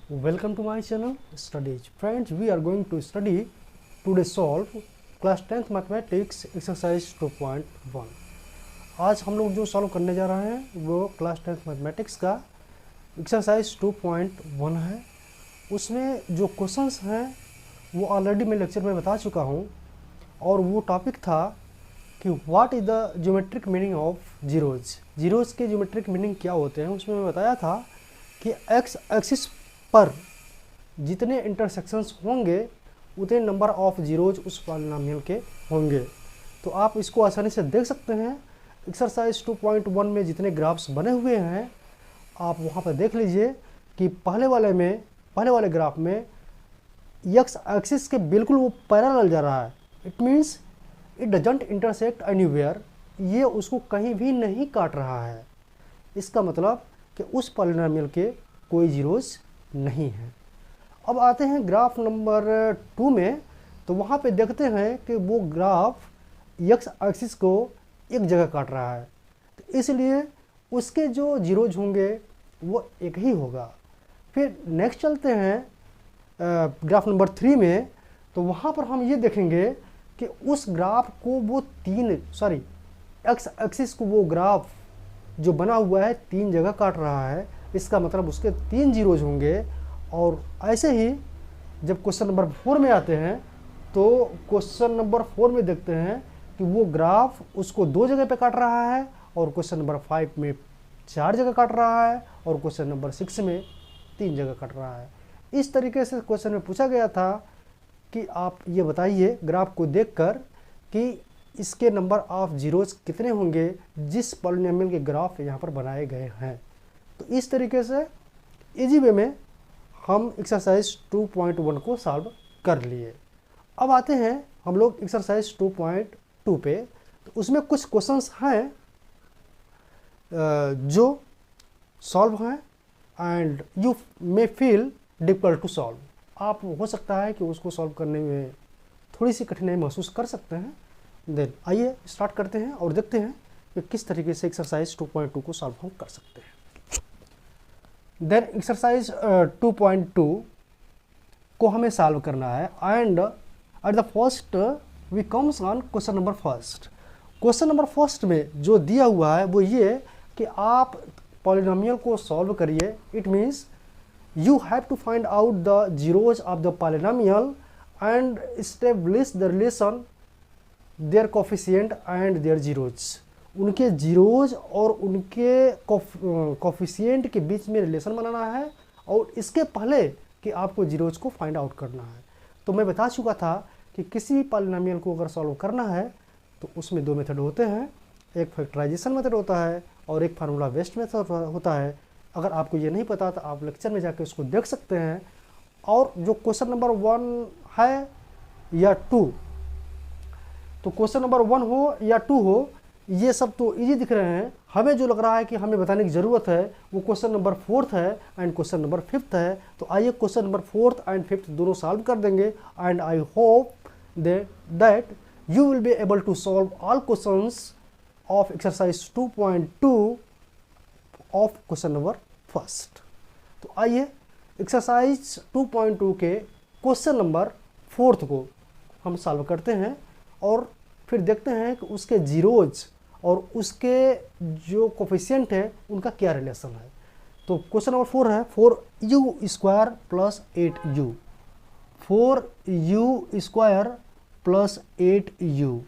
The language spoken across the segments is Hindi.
Welcome to my channel Studies. Friends, we are going to study today solve class 10th mathematics exercise 2.1. आज हम लोग जो सॉल्व करने जा रहे हैं वो क्लास 10th मैथमेटिक्स का एक्सरसाइज 2.1 है। उसमें जो क्वेश्चंस हैं वो ऑलरेडी मैं लेक्चर में बता चुका हूँ और वो टॉपिक था कि what is the geometric meaning of zeros के ज्योमेट्रिक मीनिंग क्या होते हैं। उसमें मैं बताया था कि एक्स एक्सिस पर जितने इंटरसेक्शंस होंगे उतने नंबर ऑफ जीरोज उस पॉलिनोमियल के होंगे। तो आप इसको आसानी से देख सकते हैं। एक्सरसाइज 2.1 में जितने ग्राफ्स बने हुए हैं आप वहाँ पर देख लीजिए कि पहले वाले ग्राफ में एक्स एक्सिस के बिल्कुल वो पैरेलल जा रहा है। It means it doesn't intersect anywhere, ये उसको कहीं भी नहीं काट रहा है। इसका मतलब कि उस पॉलिनोमियल के कोई जीरोज नहीं है। अब आते हैं ग्राफ नंबर 2 में, तो वहाँ पे देखते हैं कि वो ग्राफ एक्स एक्सिस को एक जगह काट रहा है, तो इसलिए उसके जो जीरोज होंगे वो एक ही होगा। फिर नेक्स्ट चलते हैं ग्राफ नंबर 3 में, तो वहाँ पर हम ये देखेंगे कि उस ग्राफ को वो एक्स एक्सिस को वो ग्राफ जो बना हुआ है 3 जगह काट रहा है। इसका मतलब उसके 3 जीरोज होंगे। और ऐसे ही जब क्वेश्चन नंबर 4 में आते हैं तो क्वेश्चन नंबर 4 में देखते हैं कि वो ग्राफ उसको 2 जगह पे काट रहा है और क्वेश्चन नंबर 5 में 4 जगह काट रहा है और क्वेश्चन नंबर 6 में 3 जगह काट रहा है। इस तरीके से क्वेश्चन में पूछा गया था कि आप ये बताइए ग्राफ को देखकर कि इसके नंबर ऑफ जीरोज कितने होंगे जिस पॉलिनोमियल के ग्राफ यहाँ पर बनाए गए हैं। तो इस तरीके से इजी वे में हम एक्सरसाइज 2.1 को सॉल्व कर लिए। अब आते हैं हम लोग एक्सरसाइज 2.2 पे, तो उसमें कुछ क्वेश्चंस हैं जो सॉल्व हैं and you may feel difficult to solve. आप हो सकता है कि उसको सॉल्व करने में थोड़ी सी कठिनाई महसूस कर सकते हैं। देन आइए स्टार्ट करते हैं और देखते हैं कि किस तरीके से एक्सरसाइज 2.2 को सॉल्व हम कर सकते हैं। देन एक्सरसाइज 2.2 को हमें सॉल्व करना है and at the first we comes on question number first. Question number first में जो दिया हुआ है वो ये कि आप पॉलिनोमियल को सॉल्व करिए। It means you have to find out the zeros of the polynomial and establish the relation their coefficient and their zeros। उनके जीरोज और उनके कोफिशिएंट के बीच में रिलेशन बनाना है और इसके पहले कि आपको जीरोज को फाइंड आउट करना है। तो मैं बता चुका था कि किसी भी पॉलिनोमियल को अगर सॉल्व करना है तो उसमें 2 मेथड होते हैं, एक फैक्टराइजेशन मेथड होता है और एक फार्मूला बेस्ड मेथड होता है। अगर आपको ये नहीं पता तो आप लेक्चर में जाकर उसको देख सकते हैं। और जो क्वेश्चन नंबर 1 है या 2, तो क्वेश्चन नंबर 1 हो या 2 हो, ये सब तो इजी दिख रहे हैं। हमें जो लग रहा है कि हमें बताने की ज़रूरत है वो क्वेश्चन नंबर 4 है एंड क्वेश्चन नंबर 5 है। तो आइए क्वेश्चन नंबर 4 एंड 5 दोनों सॉल्व कर देंगे and I hope that you will be able to solve all questions of exercise 2.2 of question number first. तो आइए एक्सरसाइज 2.2 के क्वेश्चन नंबर 4 को हम सॉल्व करते हैं और फिर देखते हैं कि उसके जीरोज और उसके जो कोफिशिएंट है उनका क्या रिलेशन है। तो क्वेश्चन नंबर 4 है 4u² plus 8u, 4u² plus 8u।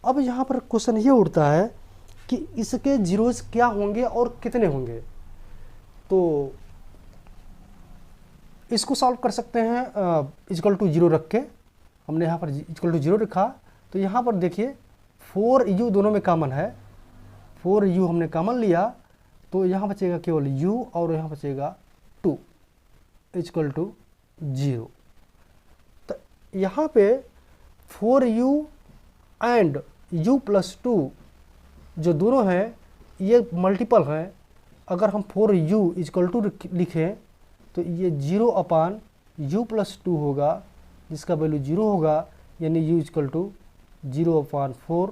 अब यहाँ पर क्वेश्चन ये उठता है कि इसके जीरोज क्या होंगे और कितने होंगे। तो इसको सॉल्व कर सकते हैं इक्वल टू 0 रख के। हमने यहाँ पर इक्वल टू 0 रखा, तो यहाँ पर देखिए 4u दोनों में कॉमन है, 4u हमने कॉमन लिया तो यहाँ बचेगा केवल u और यहाँ बचेगा 2 इक्वल टू 0। तो यहाँ पे 4u एंड u प्लस 2 जो दोनों हैं ये मल्टीपल हैं। अगर हम 4u इक्वल टू लिखें तो ये 0 अपान u प्लस 2 होगा जिसका वैल्यू 0 होगा, यानी u इक्वल टू 0 अपान 4।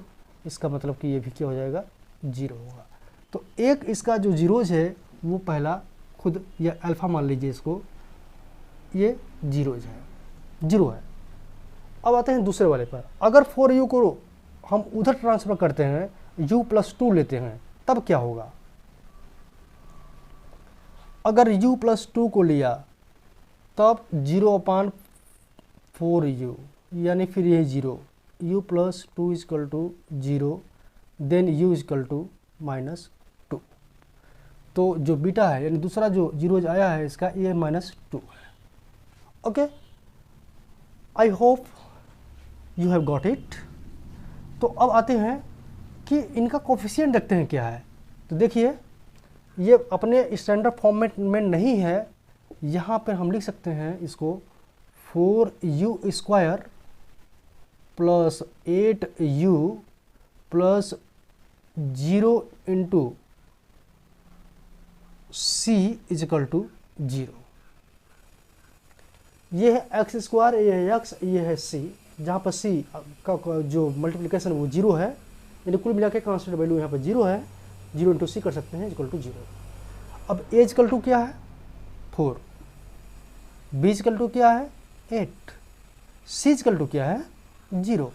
इसका मतलब कि ये भी क्या हो जाएगा 0 होगा। तो एक इसका जो जीरोज है वो पहला खुद, या अल्फ़ा मान लीजिए इसको, ये जीरो है। अब आते हैं दूसरे वाले पर। अगर 4u को हम उधर ट्रांसफ़र करते हैं, u+2 लेते हैं, तब क्या होगा? अगर u+2 को लिया तब 0/4u, यानी फिर ये 0, u+2 = 0, देन u = -2। तो जो बीटा है, यानी दूसरा जो जीरोज आया है इसका, ये -2 है। Okay, I hope you have got it. तो अब आते हैं कि इनका कोफिशिएंट देखते हैं क्या है। तो देखिए, ये अपने स्टैंडर्ड फॉर्मेट में नहीं है, यहाँ पर हम लिख सकते हैं इसको 4u² + 8u + 0 × c = 0। ये है x², ये है x, ये है c, जहाँ पर c का जो मल्टीप्लिकेशन वो 0 है, यानी कुल मिला के कांस्टेंट वैल्यू यहाँ पर 0 है। 0 × c कर सकते हैं = 0। अब a = क्या है? 4, b = क्या है? 8, c = क्या है? 0।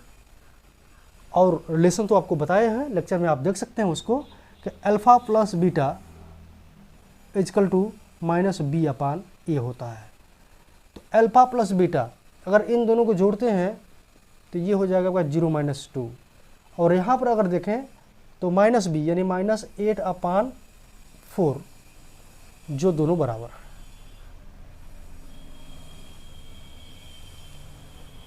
और रिलेशन तो आपको बताए हैं, लेक्चर में आप देख सकते हैं उसको, कि अल्फ़ा + बीटा = -b/a होता है। तो अल्फ़ा + बीटा अगर इन दोनों को जोड़ते हैं तो ये हो जाएगा 0 - 2, और यहाँ पर अगर देखें तो -b यानी -8/4, जो दोनों बराबर है।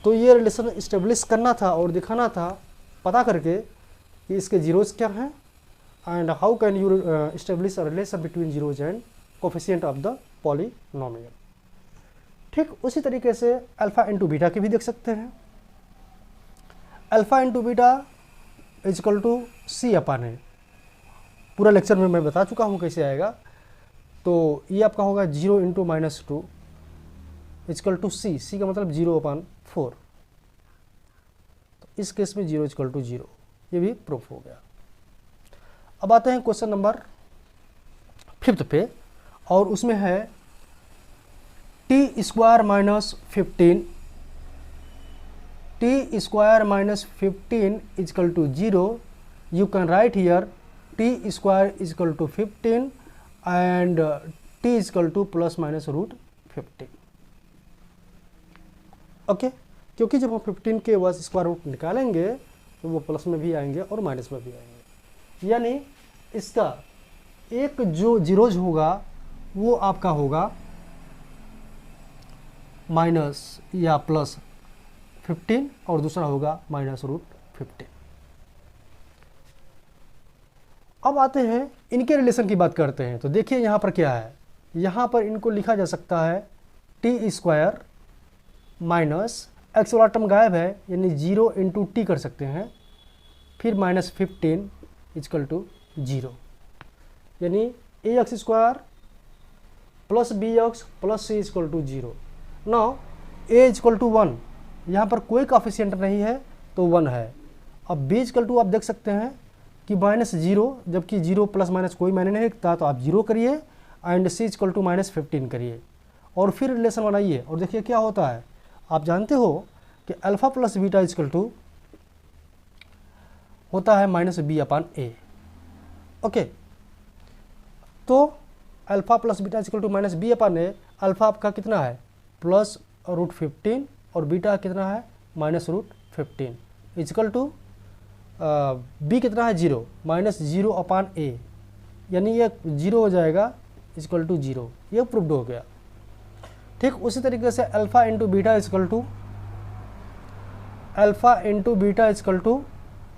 तो ये रिलेशन इस्टेब्लिश करना था और दिखाना था पता करके कि इसके जीरोज क्या हैं, and how can you establish a relation between zeros and coefficient of the polynomial. ठीक उसी तरीके से अल्फ़ा × बीटा की भी देख सकते हैं। Alpha × beta = c/a। पूरा लेक्चर में मैं बता चुका हूँ कैसे आएगा। तो ये आपका होगा 0 × -2 = c, c का मतलब 0/4। तो इस केस में 0 = 0, ये भी प्रूफ हो गया। अब आते हैं क्वेश्चन नंबर 5 पे, और उसमें है t² - 15, t² - 15 = 0। You can write here t² = 15 and t = ±√15। Okay, क्योंकि जब हम 15 के बस स्क्वायर रूट निकालेंगे तो वो प्लस में भी आएंगे और माइनस में भी आएंगे, यानी इसका एक जो जीरोज होगा वो आपका होगा माइनस या +15 और दूसरा होगा -√15। अब आते हैं इनके रिलेशन की बात करते हैं। तो देखिए यहाँ पर क्या है, यहाँ पर इनको लिखा जा सकता है t² माइनस x वाला टर्म गायब है, यानी 0 × t कर सकते हैं, फिर -15 = 0, यानी ax² + bx + c = 0। Now a = 1, यहाँ पर कोई कोफिशिएंट नहीं है तो 1 है। अब b = आप देख सकते हैं कि -0, जबकि 0 ± कोई मायने नहीं रखता, तो आप 0 करिए एंड c = -15 करिए और फिर रिलेशन बनाइए और देखिए क्या होता है। आप जानते हो कि अल्फ़ा + बीटा = होता है -b/a। ओके, तो अल्फ़ा + बीटा = -b/a। अल्फ़ा आपका कितना है +√15 और बीटा कितना है -√15 = b कितना है 0 -0/a, यानी ये 0 हो जाएगा = 0। ये प्रूव्ड हो गया। ठीक उसी तरीके से अल्फ़ा × बीटा =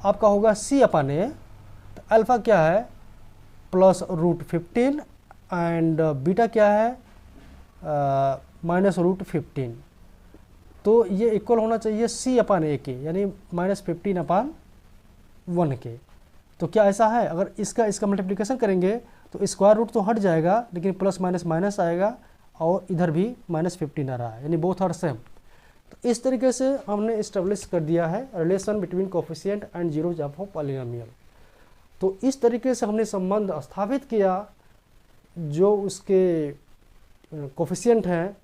आपका होगा c/a। तो अल्फ़ा क्या है +√15 एंड बीटा क्या है -√15। तो ये इक्वल होना चाहिए c/a के, यानी -15/1 के। तो क्या ऐसा है, अगर इसका मल्टीप्लिकेशन करेंगे तो स्क्वायर रूट तो हट जाएगा, लेकिन प्लस माइनस माइनस आएगा और इधर भी -15 आ रहा है, यानी बोथ आर सेम। तो इस तरीके से हमने इस्टेब्लिश कर दिया है relation between coefficient and zeros of polynomial. तो इस तरीके से हमने संबंध स्थापित किया जो उसके कोफिशिएंट हैं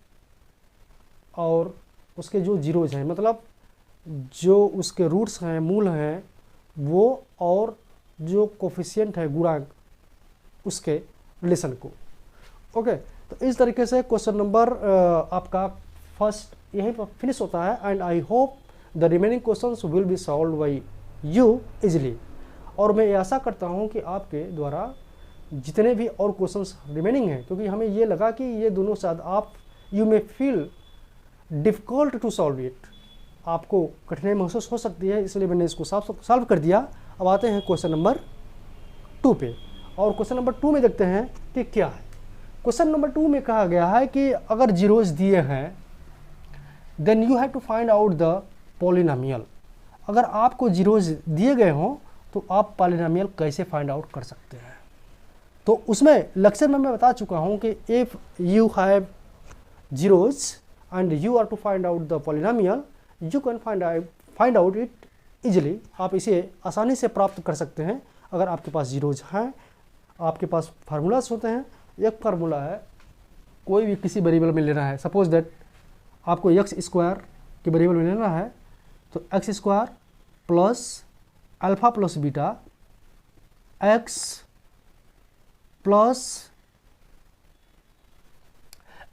और उसके जो जीरोज हैं, मतलब जो उसके रूट्स हैं, मूल हैं वो, और जो कोफिशिएंट है गुणांक उसके रिलेशन को। ओके, तो इस तरीके से क्वेश्चन नंबर आपका फर्स्ट यहीं पर फिनिश होता है। And I hope the remaining questions will be solve by you easily. और मैं ये आशा करता हूँ कि आपके द्वारा जितने भी और क्वेश्चंस रिमेनिंग हैं, क्योंकि हमें ये लगा कि ये दोनों शायद आप you may feel difficult to solve it, आपको कठिनाई महसूस हो सकती है, इसलिए मैंने इसको सॉल्व कर दिया। अब आते हैं क्वेश्चन नंबर 2 पे, और क्वेश्चन नंबर 2 में देखते हैं कि क्या है। क्वेश्चन नंबर 2 में कहा गया है कि अगर जीरोज दिए हैं then you have to find out the polynomial. अगर आपको जीरोज दिए गए हों तो आप पॉलिनोमियल कैसे फाइंड आउट कर सकते हैं। तो उसमें लेक्चर में मैं बता चुका हूं कि if you have zeros and you are to find out the polynomial, you can find out it easily. आप इसे आसानी से प्राप्त कर सकते हैं अगर आपके पास जीरोज हैं। आपके पास फार्मूलाज होते हैं। एक फार्मूला है कोई भी किसी वेरिएबल में लेना है, सपोज दैट आपको एक्स स्क्वायर के वेरिएबल में लेना है, तो x square plus alpha plus beta x plus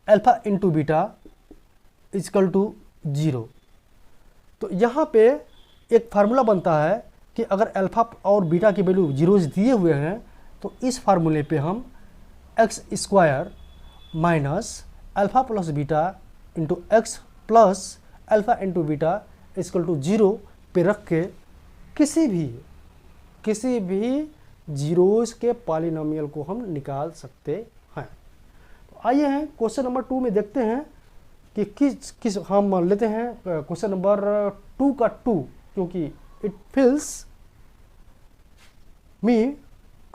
alpha into beta equal to 0। तो यहाँ पे एक फार्मूला बनता है कि अगर अल्फा और बीटा की वैल्यू जीरोज दिए हुए हैं तो इस फार्मूले पे हम x square minus alpha plus beta into x plus alpha into beta equal to 0 पे रख के किसी भी जीरोज के पॉलिनोमियल को हम निकाल सकते हैं। तो आइए हैं क्वेश्चन नंबर 2 में देखते हैं कि किस हम लेते हैं क्वेश्चन नंबर 2 का 2, क्योंकि it feels me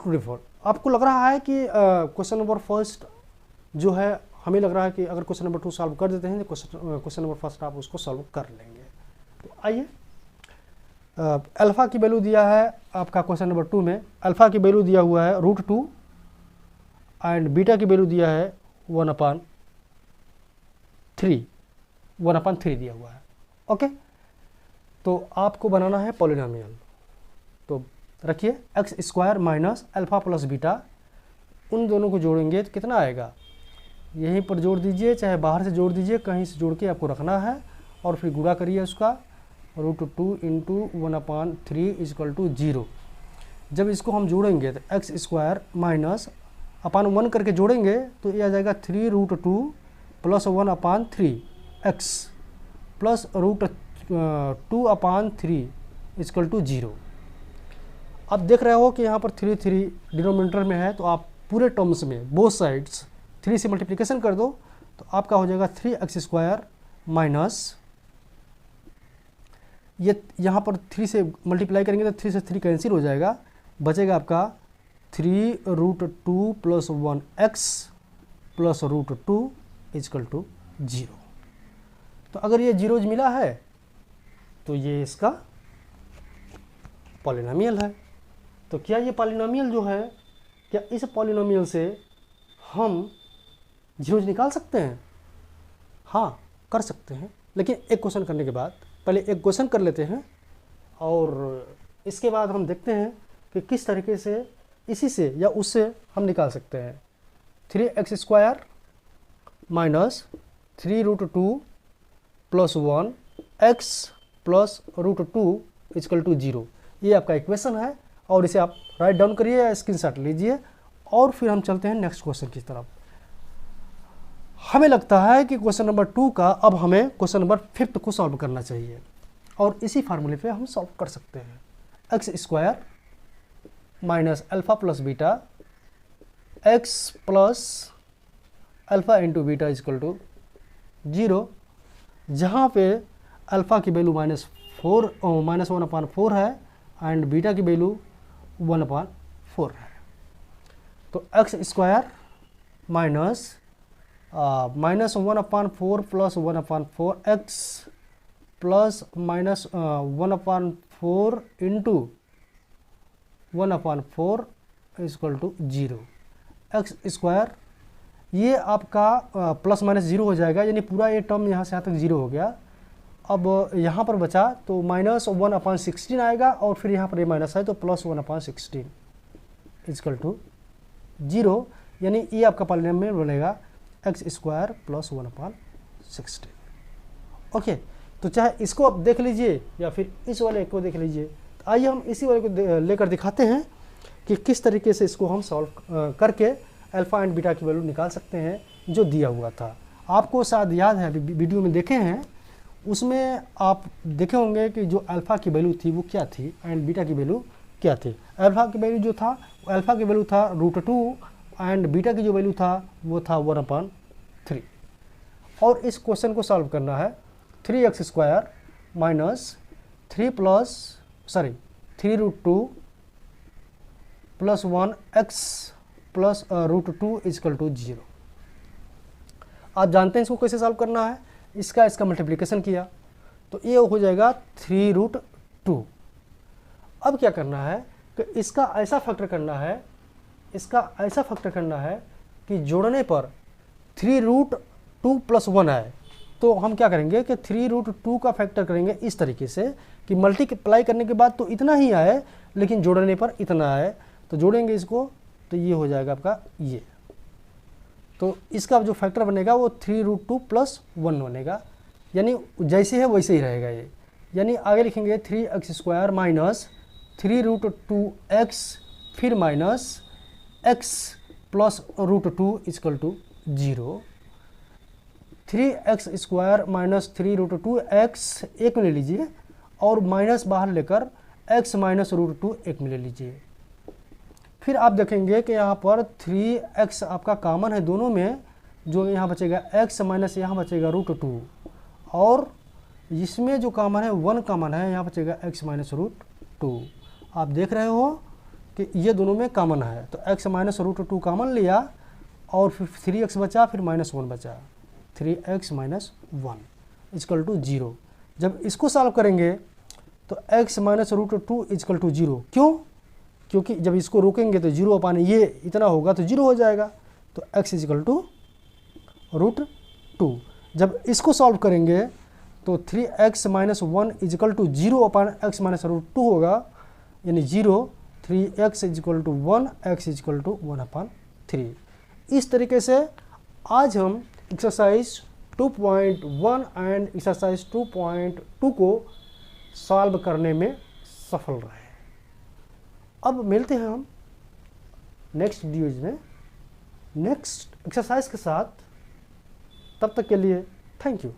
to refer. आपको लग रहा है कि क्वेश्चन नंबर फर्स्ट जो है, हमें लग रहा है कि अगर क्वेश्चन नंबर 2 सॉल्व कर देते हैं तो क्वेश्चन नंबर फर्स्ट आप उसको सॉल्व कर लेंगे। तो आइए, अल्फ़ा की वैल्यू दिया है आपका क्वेश्चन नंबर 2 में, अल्फ़ा की वैल्यू दिया हुआ है √2 एंड बीटा की वैल्यू दिया है 1/3 दिया हुआ है। ओके, तो आपको बनाना है पॉलिनोमियल। तो रखिए x square minus alpha plus beta, उन दोनों को जोड़ेंगे तो कितना आएगा, यहीं पर जोड़ दीजिए, चाहे बाहर से जोड़ दीजिए, कहीं से जोड़ के आपको रखना है और फिर गुणा करिए उसका, √2 इंटू 1/3 इजकल टू 0। जब इसको हम जोड़ेंगे तो एक्स स्क्वायर माइनस अपान 1 करके जोड़ेंगे तो ये आ जाएगा 3√2 plus 1/3 x plus √2/3 equal to 0। आप देख रहे हो कि यहाँ पर 3 डिनोमिनेटर में है, तो आप पूरे टर्म्स में बोथ साइड्स 3 से मल्टीप्लिकेशन कर दो तो आपका हो जाएगा 3x स्क्वायर माइनस, ये यहाँ पर 3 से मल्टीप्लाई करेंगे तो 3 से 3 कैंसिल हो जाएगा, बचेगा आपका 3√2 plus 1x plus √2 equal to 0। तो अगर ये जीरोज मिला है तो ये इसका पॉलिनोमियल है। तो क्या ये पॉलिनोमियल जो है, क्या इस पॉलिनोमियल से हम जीरोज निकाल सकते हैं? हाँ, कर सकते हैं, लेकिन एक क्वेश्चन करने के बाद, पहले एक क्वेश्चन कर लेते हैं और इसके बाद हम देखते हैं कि किस तरीके से इसी से या उससे हम निकाल सकते हैं। 3x square minus 3√2 plus 1x plus √2 equal to 0, ये आपका इक्वेशन है और इसे आप राइट डाउन करिए या स्क्रीनशॉट लीजिए और फिर हम चलते हैं नेक्स्ट क्वेश्चन की तरफ। हमें लगता है कि क्वेश्चन नंबर 2 का अब हमें क्वेश्चन नंबर 5 को सॉल्व करना चाहिए और इसी फार्मूले पे हम सॉल्व कर सकते हैं। X square minus alpha plus beta x plus alpha into beta equal to 0, जहाँ पे अल्फ़ा की वैल्यू -1/4 है एंड बीटा की वैल्यू 1/4 है। तो x square minus -1/4 plus 1/4 x plus -1/4 into 1/4 equal to 0, x square, ये आपका प्लस माइनस जीरो हो जाएगा, यानी पूरा ये टर्म यहाँ से यहाँ तक जीरो हो गया। अब यहाँ पर बचा तो -1/16 आएगा, और फिर यहाँ पर ये माइनस है तो +1/16 इजकल टू 0, यानी ये आपका पॉलिनोमियल बनेगा एक्स स्क्वायर प्लस 1/16। ओके, तो चाहे इसको आप देख लीजिए या फिर इस वाले को देख लीजिए। तो आइए हम इसी वाले को लेकर दिखाते हैं कि किस तरीके से इसको हम सॉल्व करके अल्फ़ा एंड बीटा की वैल्यू निकाल सकते हैं जो दिया हुआ था। आपको शायद याद है, वीडियो में देखे हैं, उसमें आप देखे होंगे कि जो अल्फ़ा की वैल्यू थी वो क्या थी एंड बीटा की वैल्यू क्या थी। अल्फ़ा की वैल्यू जो था, अल्फ़ा की वैल्यू था √2 एंड बीटा की जो वैल्यू था वो था 1/3। और इस क्वेश्चन को सॉल्व करना है 3x² minus 3 √2 plus 1x plus √2 equal to 0। आप जानते हैं इसको कैसे सॉल्व करना है। इसका मल्टीप्लिकेशन किया तो ये हो जाएगा 3√2। अब क्या करना है कि इसका ऐसा फैक्टर करना है कि जोड़ने पर 3√2 प्लस 1 है, तो हम क्या करेंगे कि 3√2 का फैक्टर करेंगे इस तरीके से कि मल्टीप्लाई करने के बाद तो इतना ही आए, लेकिन जोड़ने पर इतना आए। तो जोड़ेंगे इसको तो ये हो जाएगा आपका ये, तो इसका जो फैक्टर बनेगा वो 3√2 प्लस 1 बनेगा, यानी जैसे है वैसे ही रहेगा ये। यानी आगे लिखेंगे 3x² माइनस 3√2x फिर minus x plus √2 equal to 0। 3x² minus 3√2x एक में ले लीजिए और माइनस बाहर लेकर x माइनस √2 एक में ले लीजिए। फिर आप देखेंगे कि यहाँ पर 3x आपका कॉमन है दोनों में, जो यहाँ बचेगा x माइनस यहाँ बचेगा √2, और इसमें जो कॉमन है 1 कॉमन है, यहाँ बचेगा x माइनस √2। आप देख रहे हो कि ये दोनों में कॉमन है, तो x माइनस √2 कॉमन लिया और फिर 3x बचा, फिर -1 बचा, 3x माइनस 1 इजकल टू 0। जब इसको सॉल्व करेंगे तो x माइनस √2 इजकल टू 0। क्यों? क्योंकि जब इसको रोकेंगे तो 0 अपान ये इतना होगा तो 0 हो जाएगा, तो x इजकल टू √2। जब इसको सॉल्व करेंगे तो 3x माइनस 1 equal to 0 upon x minus √2 होगा, यानी 0, 3x equal to 1, x equal to 1/3। इस तरीके से आज हम एक्सरसाइज 2.1 एंड एक्सरसाइज 2.2 को सॉल्व करने में सफल रहे। अब मिलते हैं हम नेक्स्ट वीडियोज में नेक्स्ट एक्सरसाइज के साथ। तब तक के लिए थैंक यू।